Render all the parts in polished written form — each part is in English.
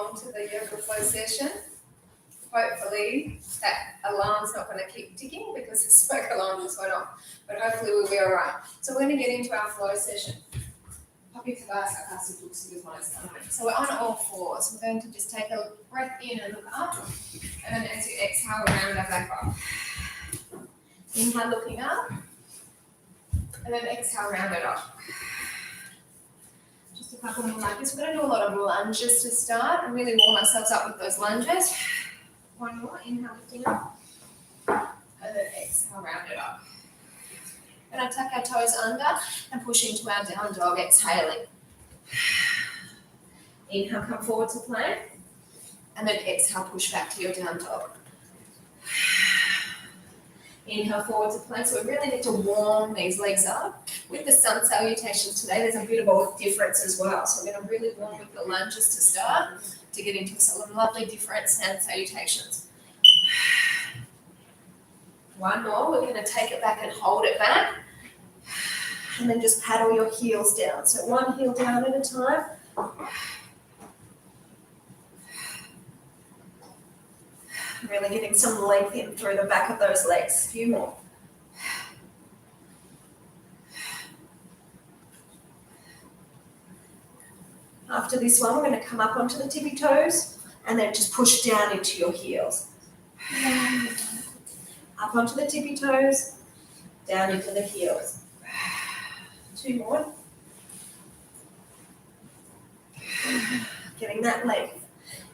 along to the yoga flow session. Hopefully that alarm's not going to keep ticking because the smoke alarm just went off, but hopefully we'll be all right. So we're going to get into our flow session. So we're on all fours. We're going to just take a breath in and look up, and then as you exhale, round that back up. Inhale, looking up, and then exhale, round it up. Just a couple more like this. We're going to do a lot of lunges to start and really warm ourselves up with those lunges. One more, inhale, lifting up, and then exhale, round it up. We're going to tuck our toes under and push into our down dog, exhaling. Inhale, come forward to plank, and then exhale, push back to your down dog. Inhale, forward to plank. So we really need to warm these legs up. With the sun salutations today, there's a bit of a difference as well. So we're going to really warm with the lunges to start to get into some lovely different sun salutations. One more. We're going to take it back and hold it back. And then just paddle your heels down. So one heel down at a time. Really getting some length in through the back of those legs. A few more. After this one, we're going to come up onto the tippy toes and then just push down into your heels. Up onto the tippy toes, down into the heels. Two more. Getting that length.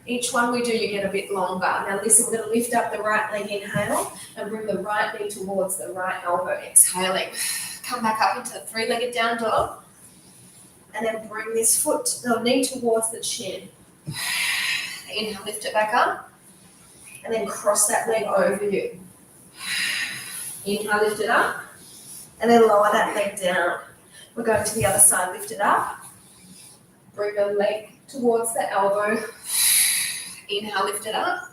Each one we do, you get a bit longer. Now listen, we're going to lift up the right leg, inhale, and bring the right knee towards the right elbow, exhaling. Come back up into the three-legged down dog. And then bring this foot, the knee towards the chin. Inhale, lift it back up. And then cross that leg over you. Inhale, lift it up. And then lower that leg down. We're going to the other side, lift it up. Bring the leg towards the elbow. Inhale, lift it up.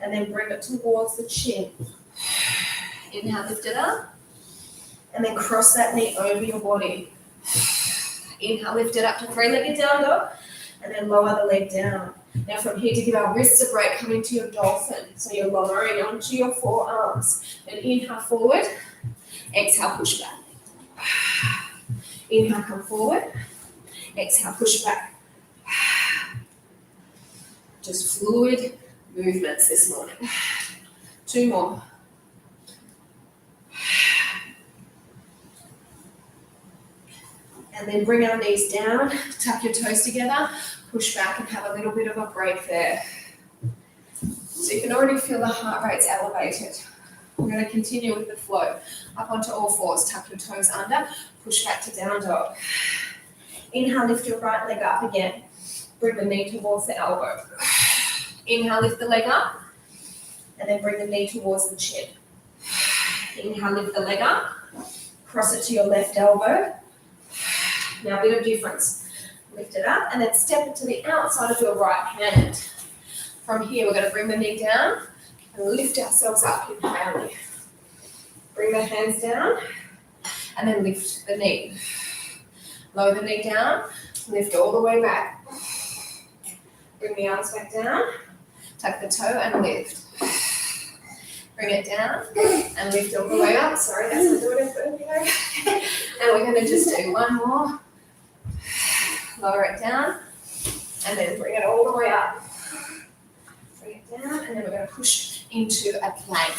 And then bring it towards the chin. Inhale, lift it up. And then cross that knee over your body. Inhale, lift it up to three-legged down dog. And then lower the leg down. Now from here to give our wrists a break, come into your dolphin. So you're lowering onto your forearms. Then inhale forward. Exhale, push back. Inhale, come forward. Exhale, push back. Just fluid movements this morning. Two more. And then bring our knees down, tuck your toes together, push back and have a little bit of a break there. So you can already feel the heart rate's elevated. We're going to continue with the flow. Up onto all fours, tuck your toes under, push back to down dog. Inhale, lift your right leg up again. Bring the knee towards the elbow. Inhale, lift the leg up, and then bring the knee towards the chin. Inhale, lift the leg up, cross it to your left elbow. Now a bit of difference. Lift it up, and then step it to the outside of your right hand. From here, we're going to bring the knee down and lift ourselves up, inhaling. Bring the hands down, and then lift the knee. Lower the knee down, lift all the way back. Bring the arms back down, tuck the toe and lift. Bring it down and lift all the way up. Sorry, that's not doing it. And we're going to just do one more. Lower it down and then bring it all the way up. Bring it down and then we're going to push into a plank.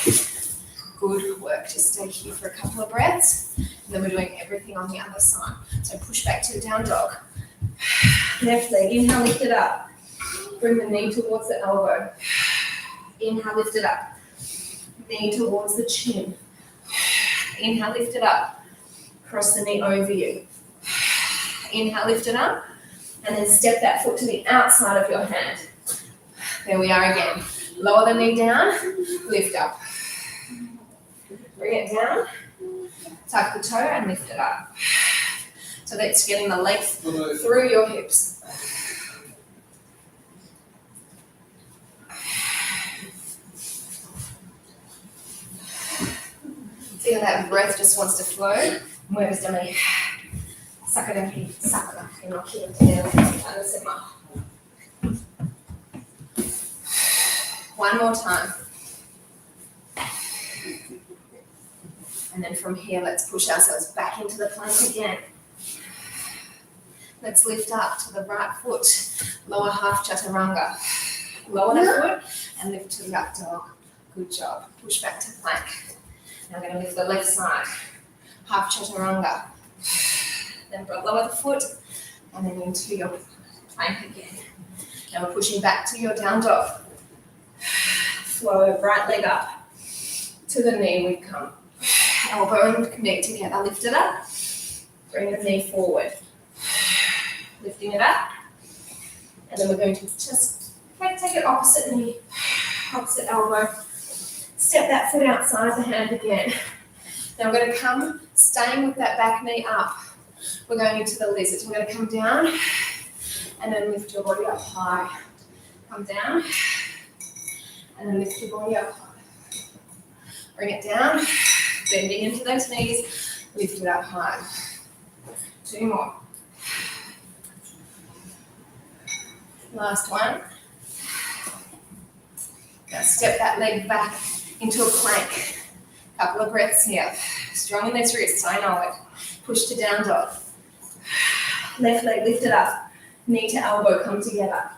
Good work. Just stay here for a couple of breaths. And then we're doing everything on the other side. So push back to the down dog. Left leg, inhale, lift it up. Bring the knee towards the elbow. Inhale, lift it up. Knee towards the chin. Inhale, lift it up. Cross the knee over you. Inhale, lift it up. And then step that foot to the outside of your hand. There we are again. Lower the knee down, lift up. Bring it down, tuck the toe and lift it up. So that's getting the length through your hips. See how that breath just wants to flow? Mueves também. Saca daqui, saca. Eu não quero ter ela semana. One more time. And then from here, let's push ourselves back into the plank again. Let's lift up to the right foot, lower half chaturanga. Lower the foot and lift to the up dog. Good job. Push back to plank. Now we're going to lift the left side, half chaturanga. Then lower the foot and then into your plank again. Now we're pushing back to your down dog. Flow right leg up to the knee we come. Elbow and knee together, lift it up. Bring the knee forward. Lifting it up. And then we're going to just take it opposite knee, opposite elbow. Step that foot outside the hand again. Now we're going to come, staying with that back knee up. We're going into the lizard. We're going to come down and then lift your body up high. Come down and then lift your body up high. Bring it down, bending into those knees, lift it up high. 2 more. Last one. Now step that leg back into a plank. Couple of breaths here. Strong in those wrists, I know it. Push to down dog. Left leg lifted up. Knee to elbow come together.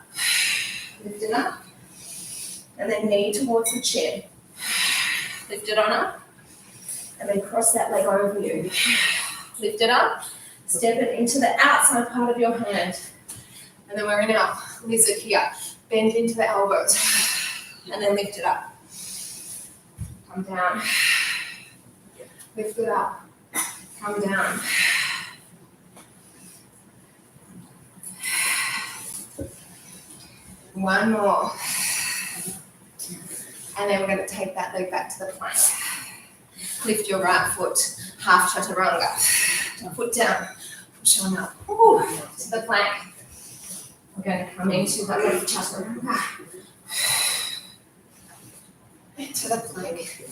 Lift it up. And then knee towards the chin. Lift it on up. And then cross that leg over you. Lift it up. Step it into the outside part of your hand. And then we're in our lizard here. Bend into the elbows. And then lift it up. Come down. Lift it up. Come down. One more. And then we're going to take that leg back to the plank. Lift your right foot, half chaturanga. Foot down. Push on up. Ooh, to the plank. We're going to come into the left chaturanga. To the plank.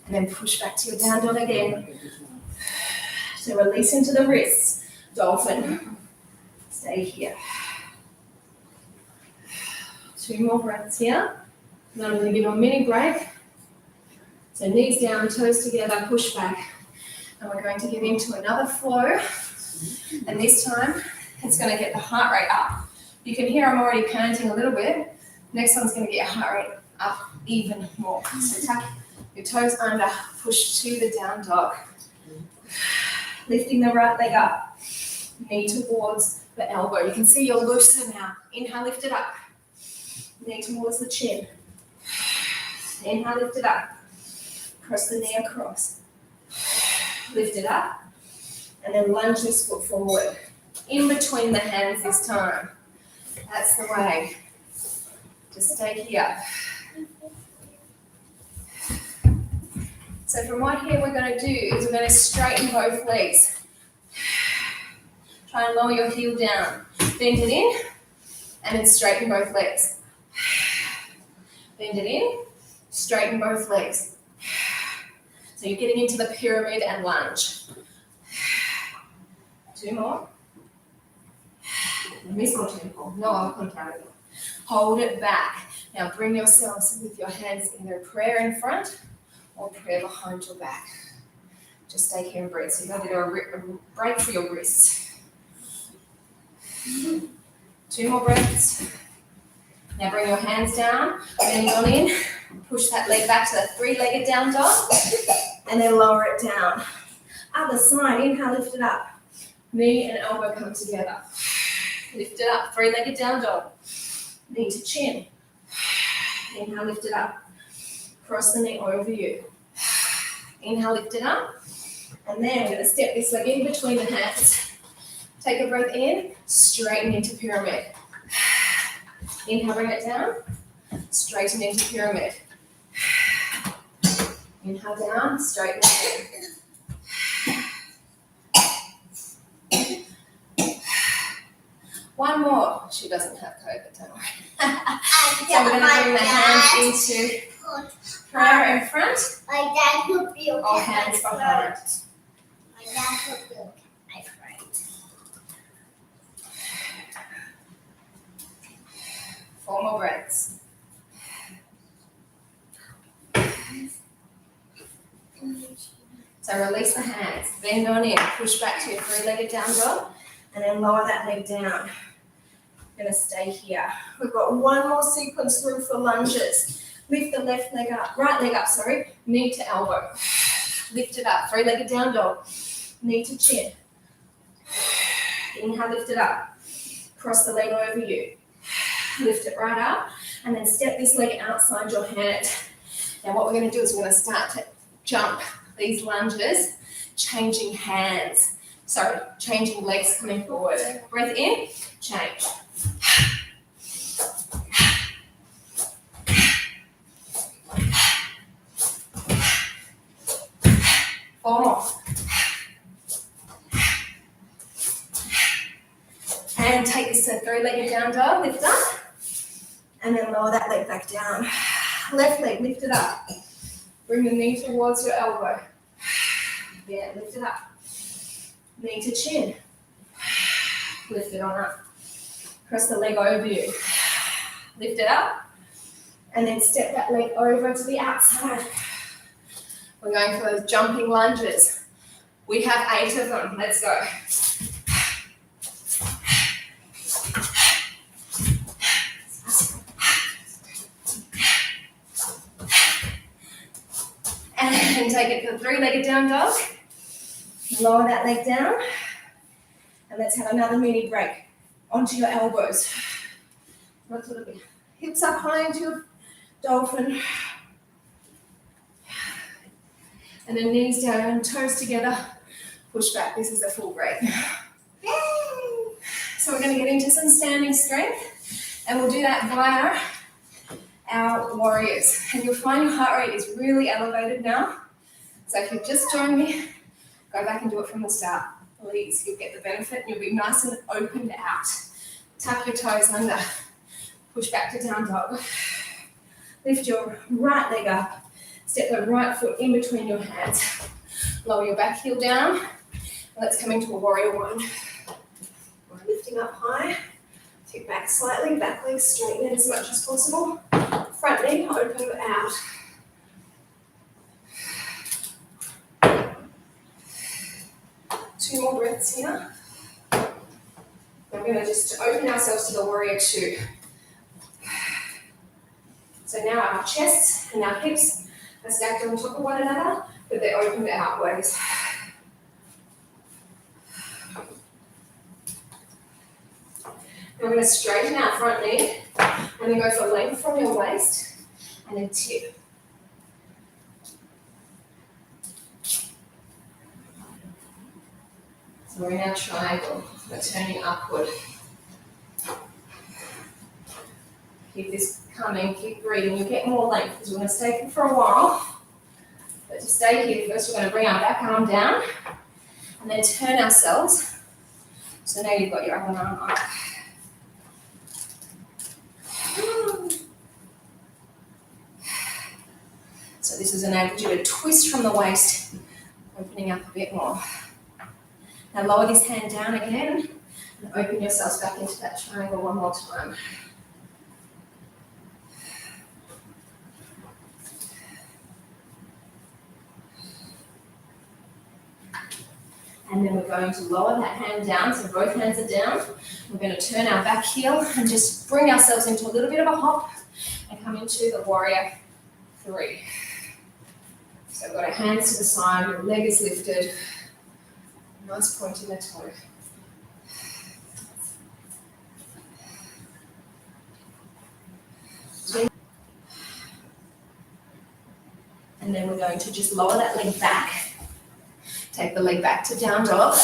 And then push back to your down dog again. So release into the wrists. Dolphin. Stay here. 2 more breaths here. Then I'm going to give you a mini break. So knees down, toes together, push back. And we're going to get into another flow. And this time, it's going to get the heart rate up. You can hear I'm already panting a little bit. Next one's going to get your heart rate up even more. So tuck your toes under, push to the down dog. Lifting the right leg up. Knee towards the elbow. You can see you're looser now. Inhale, lift it up. Knee towards the chin. Inhale, lift it up. Cross the knee across. Lift it up. And then lunge this foot forward. In between the hands this time. That's the way. Just stay here. So from right here, we're going to do is we're going to straighten both legs. Try and lower your heel down. Bend it in, and then straighten both legs. Bend it in, straighten both legs. So you're getting into the pyramid and lunge. 2 more. Mismo tempo, no al contrario. Hold it back. Now bring yourselves with your hands either prayer in front or prayer behind your back. Just stay here and breathe. So you're going to do a break for your wrists. 2 more breaths. Now bring your hands down, bend on in, push that leg back to the 3-legged down dog, and then lower it down. Other side, inhale, lift it up. Knee and elbow come together. Lift it up, 3-legged down dog. Knee to chin. Inhale, lift it up. Cross the knee over you. Inhale, lift it up. And then we're going to step this leg in between the hands. Take a breath in, straighten into pyramid. Inhale, bring it down. Straighten into pyramid. Inhale down, straighten in. 1 more. She doesn't have COVID, don't worry. So we're going to bring the hands into prayer in front. My dad would be okay. Or hands behind. My dad would be okay. I cried. 4 more breaths. So release the hands, bend on in, push back to your three-legged down dog, and then lower that leg down. We're gonna stay here. We've got one more sequence through for lunges. Lift the left leg up, right leg up, sorry, knee to elbow. Lift it up, three-legged down dog, knee to chin. Inhale, lift it up. Cross the leg over you. Lift it right up, and then step this leg outside your hand. Now what we're gonna do is we're gonna start to jump these lunges, changing hands. Sorry, changing legs coming forward. Breath in, change. 4 more. And take this to three-legged down dog, lift up, and then lower that leg back down. Left leg, lift it up. Bring the knee towards your elbow. Yeah, lift it up. Knee to chin. Lift it on up. Cross the leg over you. Lift it up. And then step that leg over to the outside. We're going for those jumping lunges. We have 8 of them. Let's go. And take it to the three-legged down dog. Lower that leg down. And let's have another mini break. Onto your elbows. Rock a little bit. Hips up high into your dolphin. And then knees down and toes together. Push back. This is a full break. So we're going to get into some standing strength. And we'll do that via our warriors. And you'll find your heart rate is really elevated now. So if you've just joined me, go back and do it from the start. Please, you'll get the benefit and you'll be nice and opened out. Tuck your toes under. Push back to down dog. Lift your right leg up. Step the right foot in between your hands. Lower your back heel down. And let's come into a warrior one. We're lifting up high. Kick back slightly. Back leg straighten as much as possible. Front knee open out. Two more breaths here. We're going to just open ourselves to the warrior two. So now our chests and our hips are stacked on top of one another, but they're opened outwards. Now we're going to straighten our front knee and then go for length from your waist and then tip. So we're in our triangle, we're turning upward. Keep this coming, keep breathing. You'll get more length because we're going to stay here for a while. But to stay here first, we're going to bring our back arm down and then turn ourselves. So now you've got your other arm up. So this is enabled you to twist from the waist, opening up a bit more. Now lower this hand down again and open yourselves back into that triangle one more time. And then we're going to lower that hand down, so both hands are down. We're going to turn our back heel and just bring ourselves into a little bit of a hop and come into the warrior three. So we've got our hands to the side, your leg is lifted. Nice point in the toe. And then we're going to just lower that leg back. Take the leg back to down dog.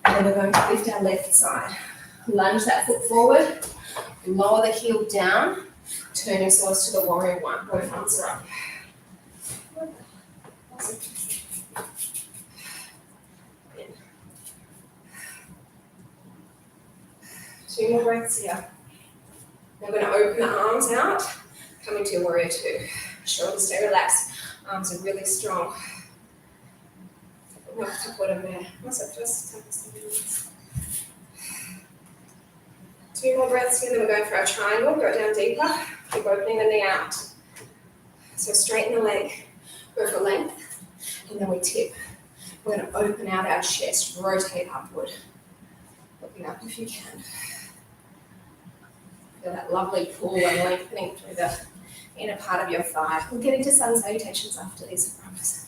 And then we're going to lift our left side. Lunge that foot forward. Lower the heel down. Turn yourselves to the warrior one. Both arms are up. Two more breaths here. Now we're going to open the arms out. Come into your warrior two. Shoulders stay relaxed. Arms are really strong. Two more breaths here, then we're going for our triangle. Go down deeper. Keep opening the knee out. So straighten the leg. Go for length. And then we tip. We're going to open out our chest, rotate upward. Looking up if you can. Feel that lovely pull and lengthening through the inner part of your thigh. We'll get into sun salutations after this, I promise.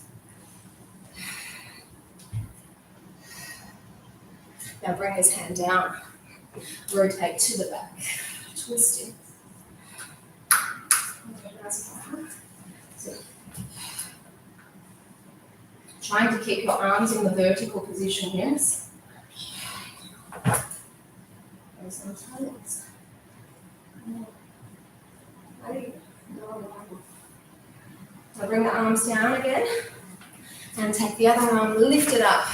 Now bring this hand down. Rotate to the back. Twisting. Trying to keep your arms in the vertical position, yes? So bring the arms down again and take the other arm, lift it up.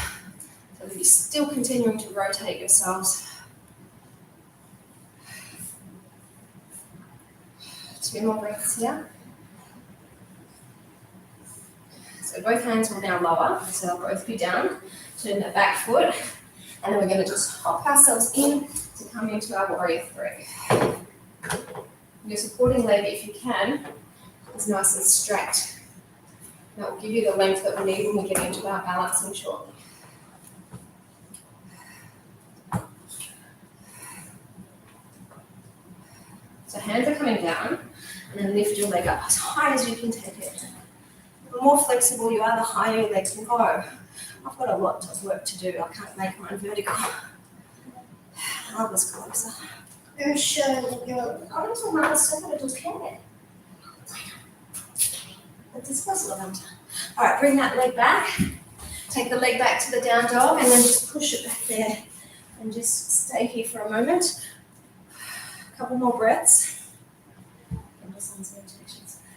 So that you're still continuing to rotate yourselves. 2 more breaths here. So both hands will now lower, so they'll both be down. Turn the back foot, and then we're going to just hop ourselves in to come into our warrior 3. Your supporting leg, if you can, is nice and straight. That will give you the length that we need when we get into our balancing shortly. So hands are coming down, and then lift your leg up as high as you can take it. The more flexible you are, the higher your legs can go. I've got a lot of work to do. I can't make mine vertical. I was closer. You're sure you're I'm so mad, so I just can't. That's disposable. All right, bring that leg back. Take the leg back to the down dog, and then just push it back there. And just stay here for a moment. A couple more breaths.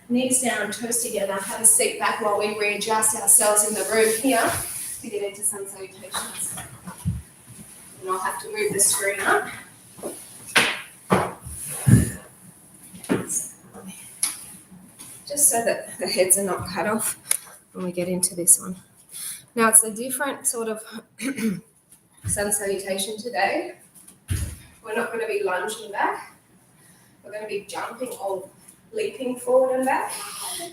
Knees down, toes together, have a seat back while we readjust ourselves in the room here to get into sun salutations. And I'll have to move the screen up. Just so that the heads are not cut off when we get into this one. Now it's a different sort of sun salutation today. We're not going to be lunging back. We're going to be jumping or leaping forward and back.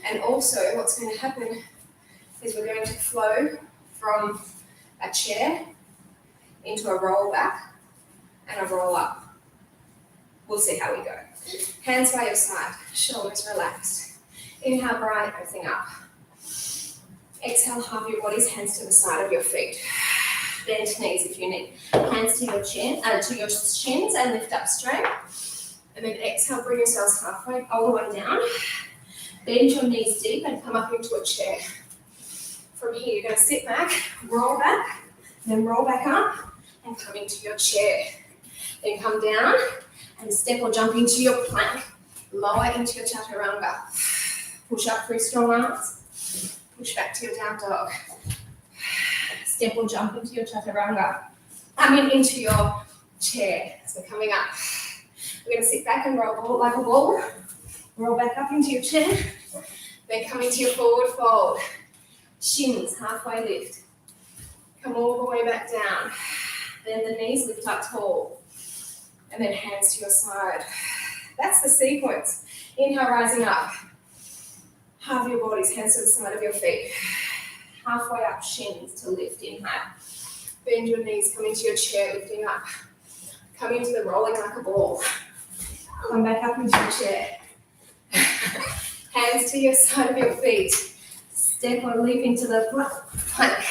And also what's going to happen is we're going to flow from a chair into a roll back and a roll up. We'll see how we go. Hands by your side, shoulders relaxed. Inhale, bright, everything up. Exhale, halve your bodies, hands to the side of your feet. Bend knees if you need. Hands to your chin, to your shins and lift up straight. And then exhale, bring yourselves halfway, all the way down. Bend your knees deep and come up into a chair. From here, you're going to sit back, then roll back up, and come into your chair. Then come down and step or jump into your plank. Lower into your chaturanga. Push up through strong arms. Push back to your down dog. Step or jump into your chaturanga. Into your chair. So coming up. We're going to sit back and roll like a ball. Roll back up into your chair. Then come into your forward fold. Shins, halfway lift. Come all the way back down. Then the knees lift up tall. And then hands to your side. That's the sequence. Inhale, rising up. Halve your bodies, hands to the side of your feet. Halfway up, shins to lift. Inhale. Bend your knees, come into your chair, lifting up. Come into the rolling like a ball. Come back up into your chair. Hands to your side of your feet. Step or leap into the plank.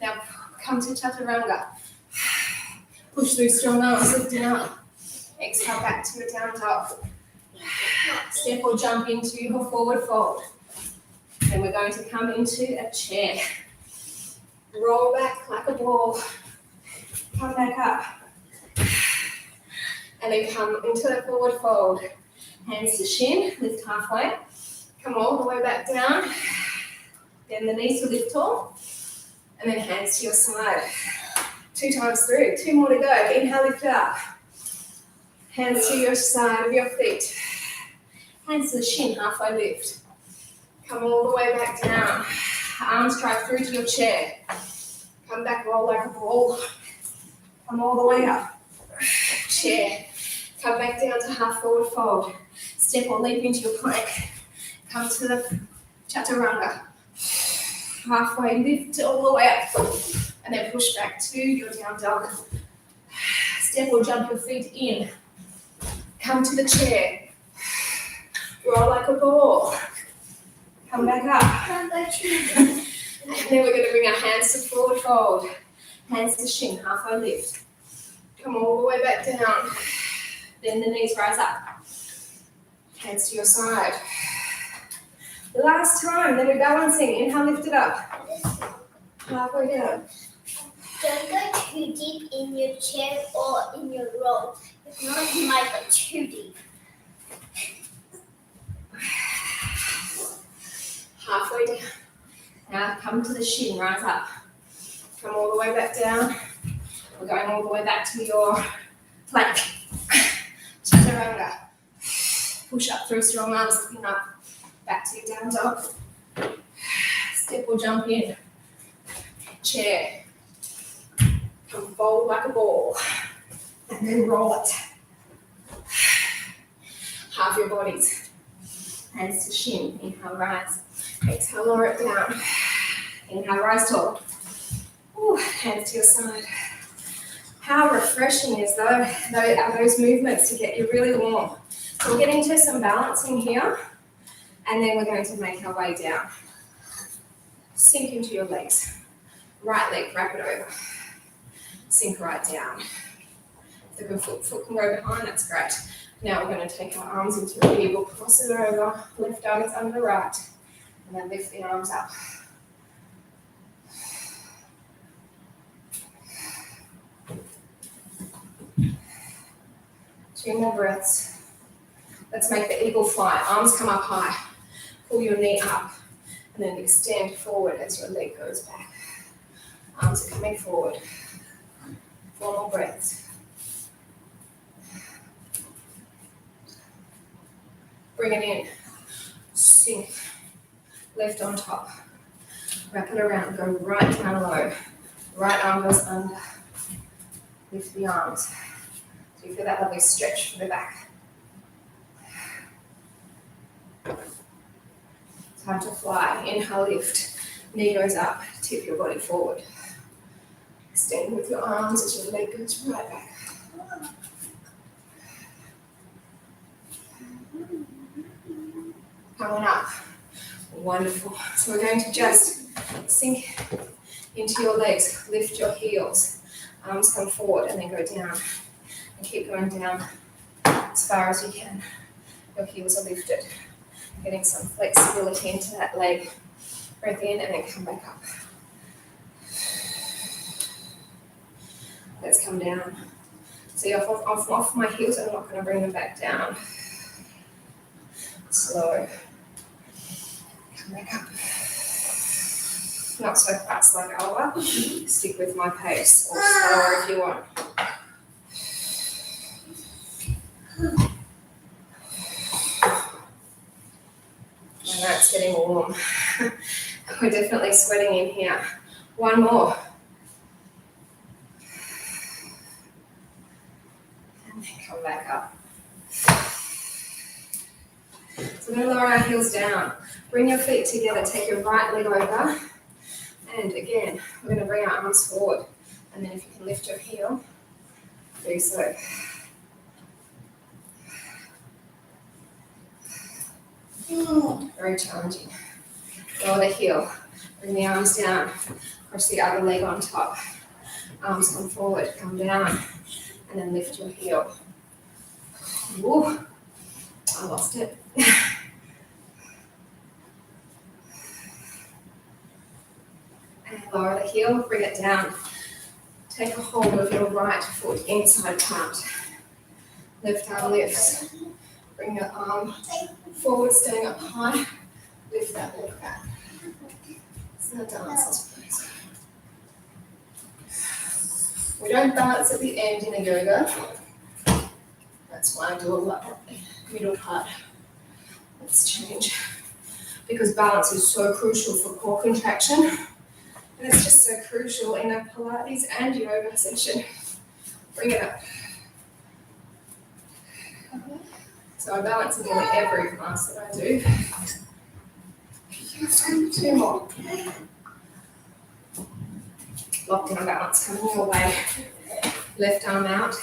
Now come to chaturanga. Push through strong arms, lifting up. Exhale back to your down dog. Step or jump into your forward fold. Then we're going to come into a chair. Roll back like a ball. Come back up. And then come into the forward fold. Hands to shin, lift halfway. Come all the way back down. Then the knees will lift tall. And then hands to your side. 2 times through. 2 more to go. Inhale, lift up. Hands to your side of your feet. Hands to the shin, halfway lift. Come all the way back down. Arms drive through to your chair. Come back, roll like a ball. Come all the way up. Chair. Come back down to half forward fold. Step or leap into your plank. Come to the chaturanga. Halfway, lift all the way up. And then push back to your down dog. Step or jump your feet in. Come to the chair. Roll like a ball. Come back up. And then we're going to bring our hands to forward fold. Hands to shin, halfway lift. Come all the way back down. Then the knees rise up. Hands to your side. Last time, then we're balancing. Inhale, lift it up. Halfway down. Don't go too deep in your chair or in your roll. If not, you might go too deep. Halfway down. Now come to the shin, rise up. Come all the way back down. We're going all the way back to your plank. Chaturanga. Push up through strong arms, looking up. Back to your down dog. Step or jump in. Chair. Come fold like a ball. And then roll it. Half your bodies. Hands to shin. Inhale, rise. Exhale, lower it down. Inhale, rise tall. Ooh, hands to your side. How refreshing is those movements to get you really warm. So we're getting to some balancing here, and then we're going to make our way down. Sink into your legs. Right leg, wrap it over. Sink right down. If the foot can go behind, that's great. Now we're going to take our arms into an eagle, cross it over, left arm is under the right, and then lift the arms up. Two more breaths. Let's make the eagle fly. Arms come up high. Pull your knee up, and then extend forward as your leg goes back. Arms are coming forward. 4 more breaths. Bring it in. Sink. Lift on top. Wrap it around. Go right down low. Right arm goes under. Lift the arms. So you feel that lovely stretch for the back. Time to fly. Inhale, lift. Knee goes up. Tip your body forward. Extend with your arms as your leg goes right back. Coming up. Wonderful. So we're going to just sink into your legs. Lift your heels. Arms come forward and then go down. And keep going down as far as you can. Your heels are lifted. Getting some flexibility into that leg. Breath in and then come back up. Let's come down. See, off my heels, I'm not going to bring them back down. Slow. Come back up. Not so fast like Alba. Stick with my pace, or slower if you want. And that's getting warm. We're definitely sweating in here. 1 more. And then come back up. So we're going to lower our heels down. Bring your feet together. Take your right leg over. And again, we're going to bring our arms forward. And then if you can lift your heel, do so. Very challenging. Lower the heel. Bring the arms down. Cross the other leg on top. Arms come forward, come down. And then lift your heel. Woo. I lost it. And lower the heel, bring it down. Take a hold of your right foot, inside plant. Left arm lifts. Bring your arm forward, staying up high. Lift that leg back. It's a dance, I suppose. We don't balance at the end in a yoga. That's why I do a lot of the middle part. Let's change. Because balance is so crucial for core contraction. And it's just so crucial in a Pilates and yoga session. Bring it up. So I balance in nearly every class that I do. 2 more. Locked in balance, coming your way. Left arm out.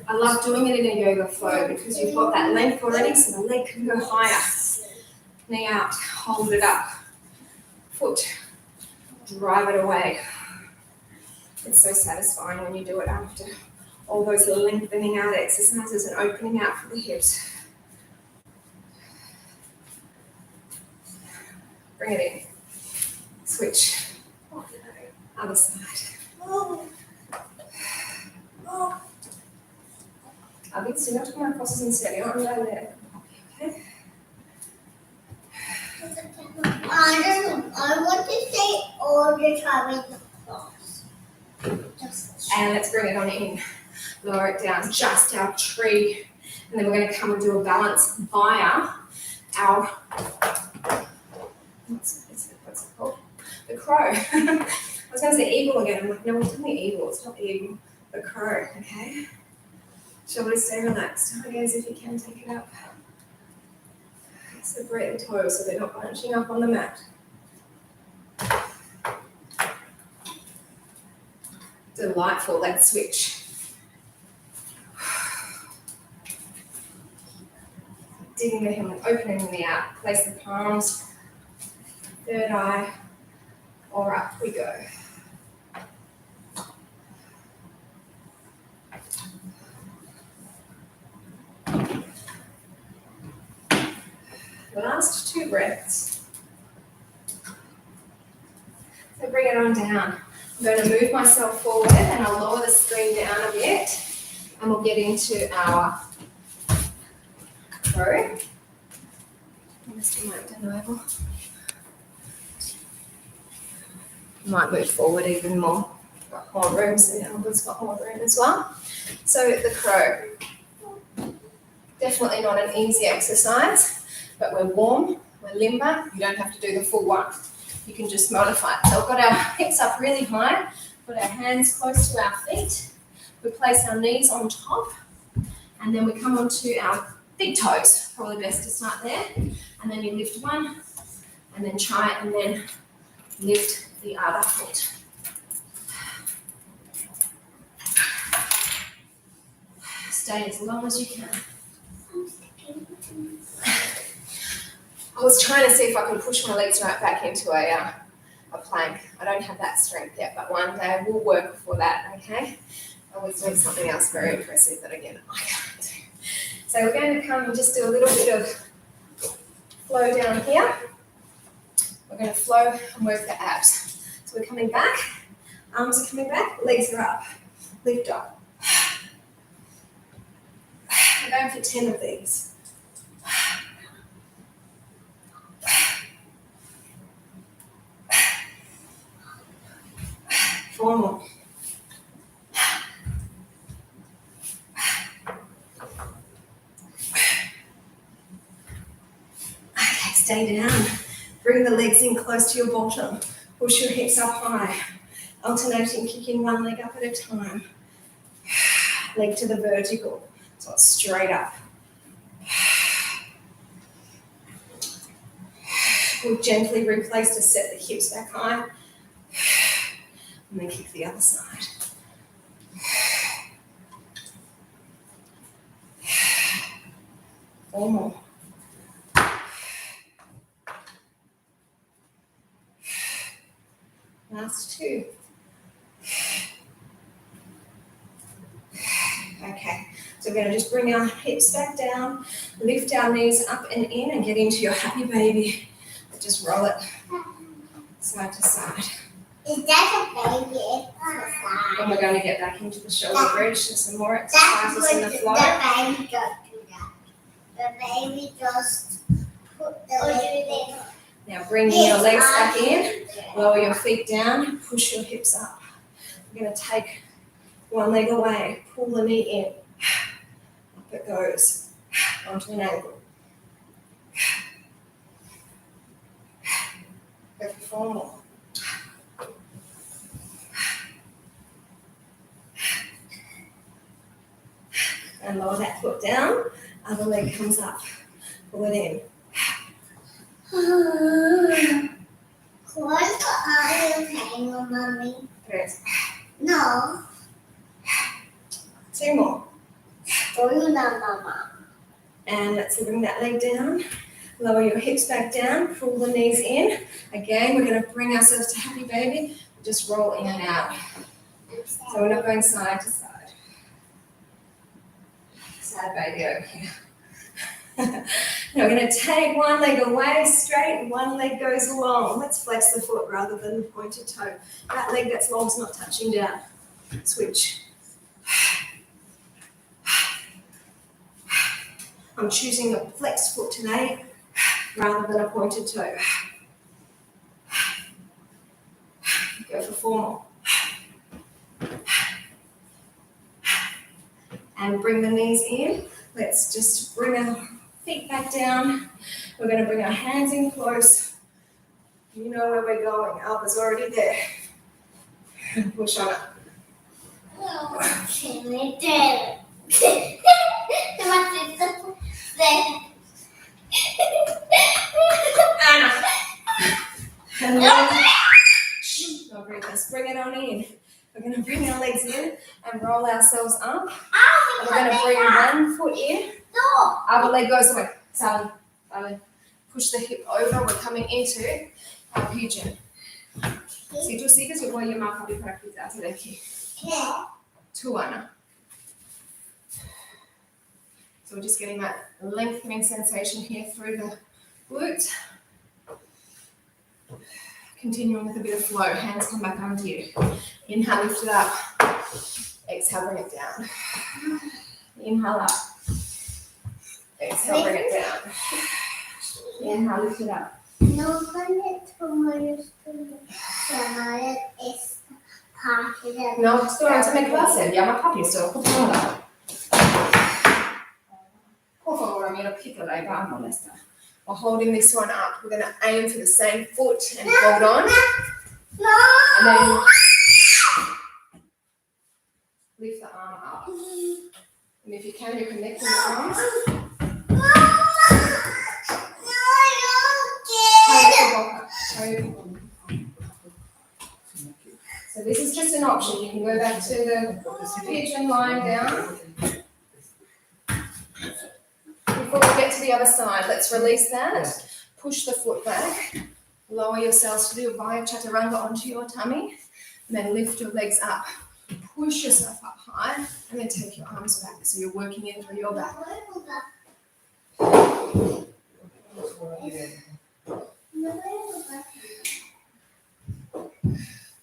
I love doing it in a yoga flow because you've got that length already, so the leg can go higher. Knee out, hold it up. Foot, drive it away. It's so satisfying when you do it after all those lengthening out exercises and opening out for the hips. Bring it in. Switch. Other side. Abbiamo iniziato una cosa in serio, andare. Okay. I want to say all the time in the class. And let's bring it on in. Lower it down, just our tree. And then we're going to come and do a balance via our, what's it called? The crow. I was going to say eagle again. I'm like, no, we're doing eagle. It's not the eagle. The crow, okay? Shoulders stay relaxed. Again, as if you can take it up. Separate the toes so they're not bunching up on the mat. Delightful, let's switch. Digging the heel and opening the out. Place the palms, third eye, or up we go. Last 2 breaths. So bring it on down. I'm going to move myself forward and I'll lower the screen down a bit and we'll get into our crow. Might move forward even more. Got more room, so the elbow's got more room as well. So the crow. Definitely not an easy exercise. But we're warm, we're limber, you don't have to do the full one. You can just modify it. So we've got our hips up really high, put our hands close to our feet, we place our knees on top, and then we come onto our big toes. Probably best to start there. And then you lift one, and then try it, and then lift the other foot. Stay as long as you can. I was trying to see if I can push my legs right back into a plank. I don't have that strength yet, but one day I will work for that, okay? I was doing something else very impressive that, again, I can't do. So we're going to come and just do a little bit of flow down here. We're going to flow and work the abs. So we're coming back, arms are coming back, legs are up, lift up. We're going for 10 of these. Formal. Okay, stay down. Bring the legs in close to your bottom. Push your hips up high. Alternating, kicking one leg up at a time. Leg to the vertical, so it's straight up. We'll gently replace to set the hips back high. And then kick the other side. Four more. Last 2. Okay, so we're going to just bring our hips back down, lift our knees up and in, and get into your happy baby. Just roll it side to side. Is that a baby exercise? And we're going to get back into the shoulder bridge and some more exercises in the floor. The baby just do that. The baby just put the leg in. Now bring your legs back in, lower your feet down, push your hips up. We're going to take one leg away, pull the knee in. Up it goes, onto an angle. Go for 4 more. And lower that foot down, other leg comes up, pull it in. What's the eye of hanging, Mommy? Tres. No. 2 more. Don't mama. And let's bring that leg down. Lower your hips back down. Pull the knees in. Again, we're going to bring ourselves to happy baby. Just roll in and out. So we're not going side to side. Sad baby over here. Now we're going to take one leg away straight and one leg goes long. Let's flex the foot rather than the pointed toe. That leg that's long is not touching down. Switch. I'm choosing a flexed foot today rather than a pointed toe. Go for 4 more. And bring the knees in. Let's just bring our feet back down. We're going to bring our hands in close. You know where we're going. Elbows already there. Push on up. Anna. And then, no breathe. Let's bring it on in. We're going to bring our legs in and roll ourselves up. And we're going to bring one foot in. Other leg goes away. Sally. Push the hip over. We're coming into our pigeon. Si tú sigues, yo voy a llamar para practicar de aquí. Two, Anna. So we're just getting that lengthening sensation here through the glutes. Continuing with a bit of flow. Hands come back onto you. Inhale, lift it up. Exhale, bring it down. Inhale up. Exhale, bring it down. Inhale, lift it up. No one tomorrow esta parte de No, durante mi clase, llama a papi, sto occupata. Por favor, amigo, piccola e va molesta. We're holding this one up. We're going to aim for the same foot and hold on. And then lift the arm up. And if you can, you're connecting the arms. So this is just an option. You can go back to the pigeon lying down. Before we get to the other side, let's release that. Push the foot back. Lower yourselves to do a via chaturanga onto your tummy. And then lift your legs up. Push yourself up high. And then take your arms back. So you're working in through your back.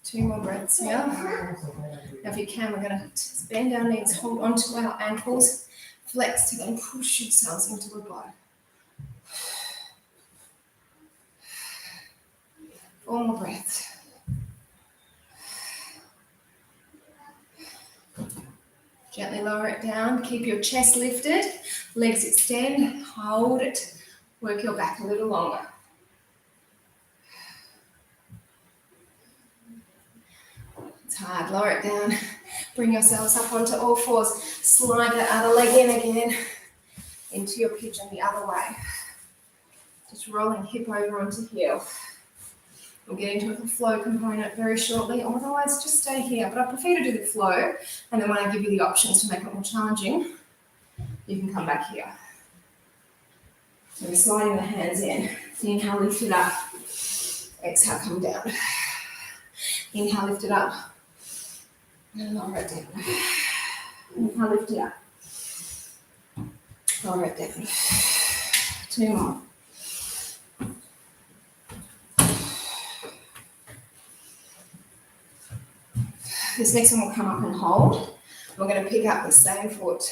2 more breaths here. Now if you can, we're going to bend our knees, hold onto our ankles, flex to then push yourselves into a bow. 4 more breaths. Gently lower it down, keep your chest lifted, legs extend, hold it, work your back a little longer. It's hard, lower it down, bring yourselves up onto all fours, slide that other leg in again, into your pigeon the other way. Just rolling hip over onto heel. We'll get into the flow component very shortly, otherwise just stay here. But I prefer to do the flow, and then when I give you the options to make it more challenging, you can come back here. So we're sliding the hands in. Inhale, lift it up. Exhale, come down. Inhale, lift it up. And lower it down. Inhale, lift it up. Lower it down. 2 more. This next one will come up and hold. We're going to pick up the same foot.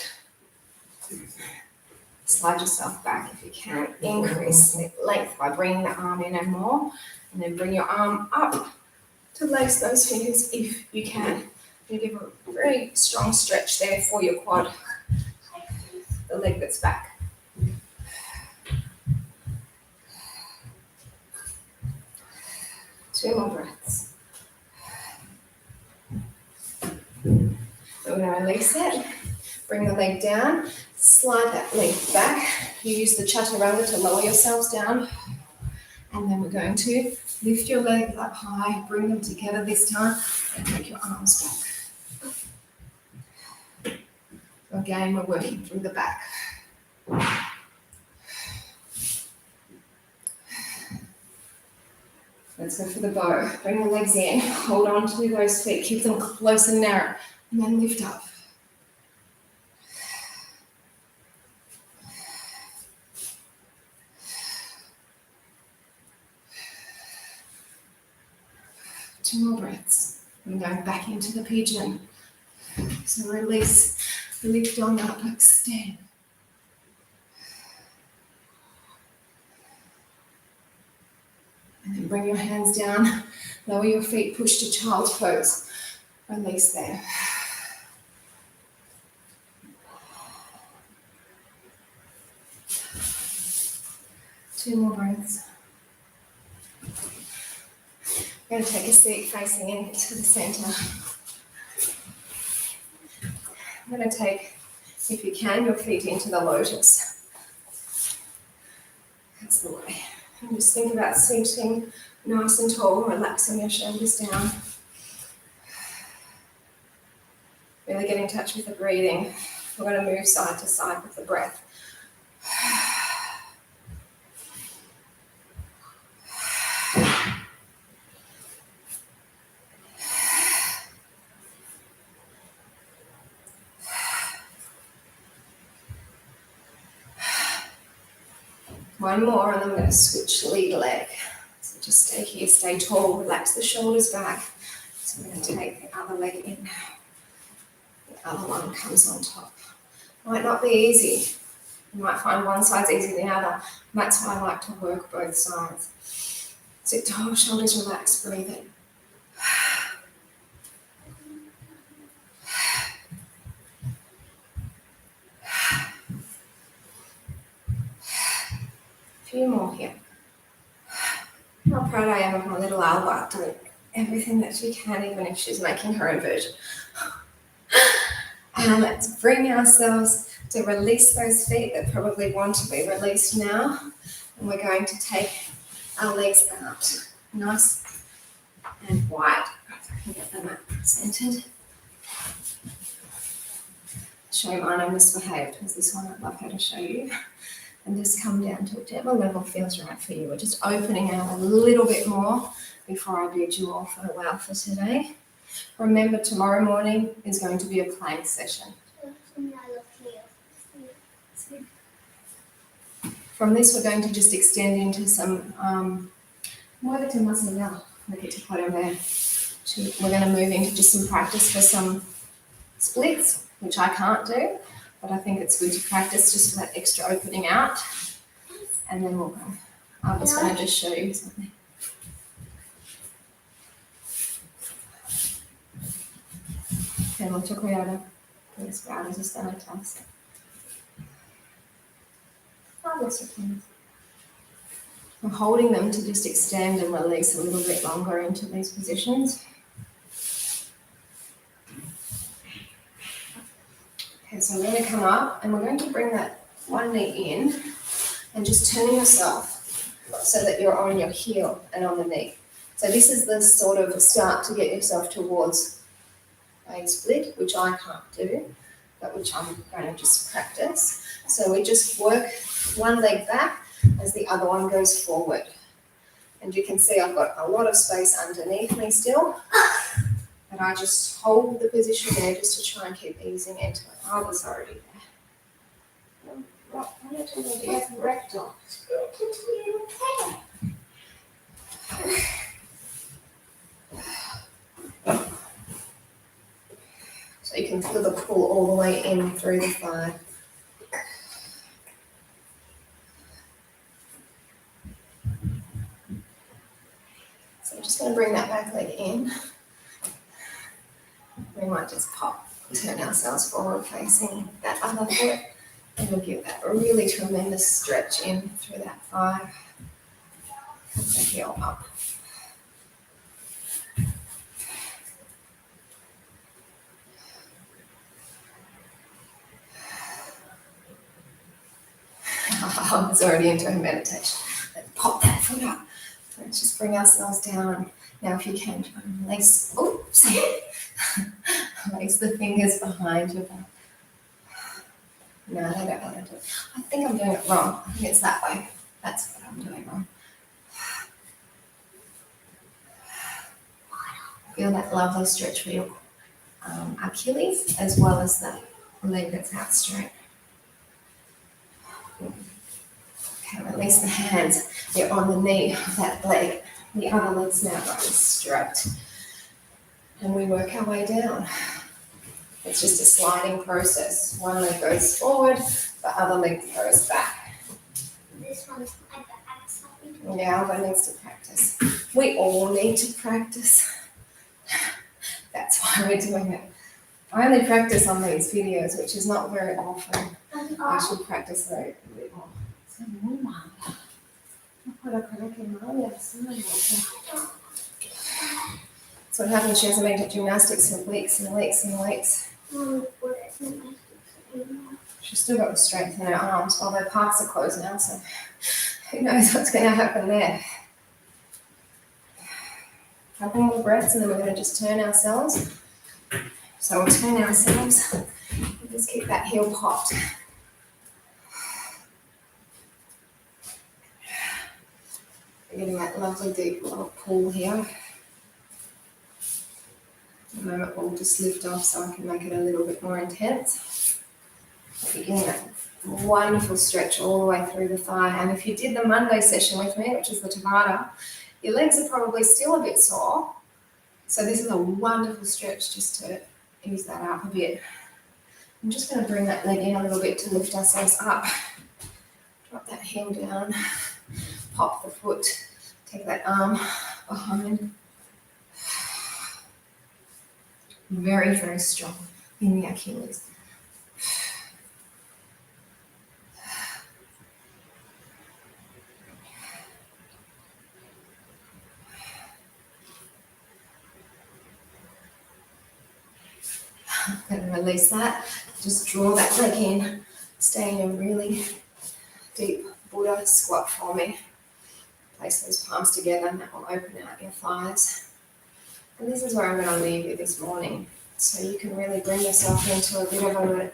Slide yourself back if you can. Increase the length by bringing the arm in and more. And then bring your arm up to lace those fingers if you can. You give a very strong stretch there for your quad, the leg that's back. Two more breaths. So we're going to release it, bring the leg down, slide that leg back. You use the chaturanga to lower yourselves down And then we're going to lift your legs up high, bring them together this time, and take your arms back. Again, we're working through the back. Let's go for the bow. Bring the legs in, hold on to those feet, keep them close and narrow, and then lift up. Two more breaths. I'm going back into the pigeon. So release, lift on up, extend. And then bring your hands down, lower your feet, push to child's pose. Release there. Two more breaths. We're going to take a seat facing into the center. I'm going to take, if you can, your feet into the lotus. That's the way. And just think about sitting nice and tall, relaxing your shoulders down. Really get in touch with the breathing. We're going to move side to side with the breath. One more, and I'm going to switch lead leg. So just stay here, stay tall, relax the shoulders back. So we're going to take the other leg in. The other one comes on top. Might not be easy. You might find one side's easier than the other. That's why I like to work both sides. Sit tall, shoulders relaxed, breathe in. Few more here. How proud I am of my little Alba doing everything that she can, even if she's making her own version. And let's bring ourselves to release those feet that probably want to be released now. And we're going to take our legs out, nice and wide. If I can get them centered. Show you mine, I misbehaved, because this one I'd love her to show you. And just come down to whichever level feels right for you. We're just opening out a little bit more before I bid you all farewell for today. Remember, tomorrow morning is going to be a plank session. From this, we're going to just extend into some we're going to move into just some practice for some splits, which I can't do. But I think it's good to practice just for that extra opening out. And then we'll go. I'm just going to just show you something. Okay, mucho cuidado. Puedes ver, eso está atrás. We're holding them to just extend and release a little bit longer into these positions. Okay, so we're going to come up and we're going to bring that one knee in and just turn yourself so that you're on your heel and on the knee. So this is the sort of start to get yourself towards a split, which I can't do, but which I'm going to just practice. So we just work one leg back as the other one goes forward. And you can see I've got a lot of space underneath me still. But I just hold the position there just to try and keep easing into it. I was already there. So you can feel the pull all the way in through the thigh. So I'm just going to bring that back leg in. We might just turn ourselves forward facing that other foot, and we'll give that a really tremendous stretch in through that thigh. Cut the heel up. I was already into a meditation. Let's pop that foot up. Let's just bring ourselves down. Now if you can, try and lace the fingers behind your back. No, I don't want to do it. I think I'm doing it wrong. I think it's that way. That's what I'm doing wrong. Feel that lovely stretch for your Achilles as well as that leg that's out straight. Okay, release the hands. You're on the knee of that leg. The other leg's now going straight. And we work our way down. It's just a sliding process. One leg goes forward, the other leg goes back. This one's my back side. Yeah, one needs to practice. We all need to practice. That's why we're doing it. I only practice on these videos, which is not very often. I should practice a bit more. So, that's what happens. She hasn't been to gymnastics for weeks and weeks and weeks. She's still got the strength in her arms, while their parks are closed now, so who knows what's going to happen there. A couple more breaths and then we're going to just turn ourselves. So we'll turn ourselves and just keep that heel popped. We're getting that lovely deep little pull here. In a moment we'll just lift off so I can make it a little bit more intense. You're getting that wonderful stretch all the way through the thigh. And if you did the Monday session with me, which is the Tabata, your legs are probably still a bit sore. So this is a wonderful stretch just to ease that up a bit. I'm just going to bring that leg in a little bit to lift ourselves up. Drop that heel down, pop the foot, take that arm behind. Very, very strong in the Achilles. I'm going to release that. Just draw that leg in. Stay in a really deep Buddha squat for me. Place those palms together and that will open out your thighs. And this is where I'm going to leave you this morning. So you can really bring yourself into a bit of a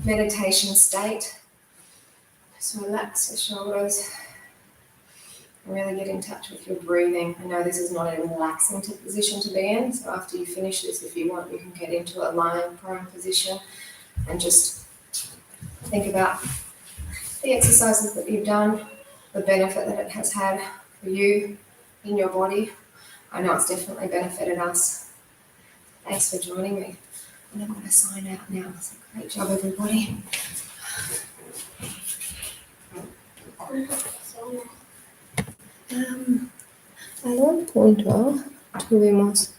meditation state. So relax your shoulders. Really get in touch with your breathing. I know this is not a relaxing position to be in, so after you finish this, if you want, you can get into a lying prone position and just think about the exercises that you've done, the benefit that it has had for you in your body. I know it's definitely benefited us. Thanks for joining me. And I'm going to sign out now. So great job, everybody. Allora, punto, tuvimos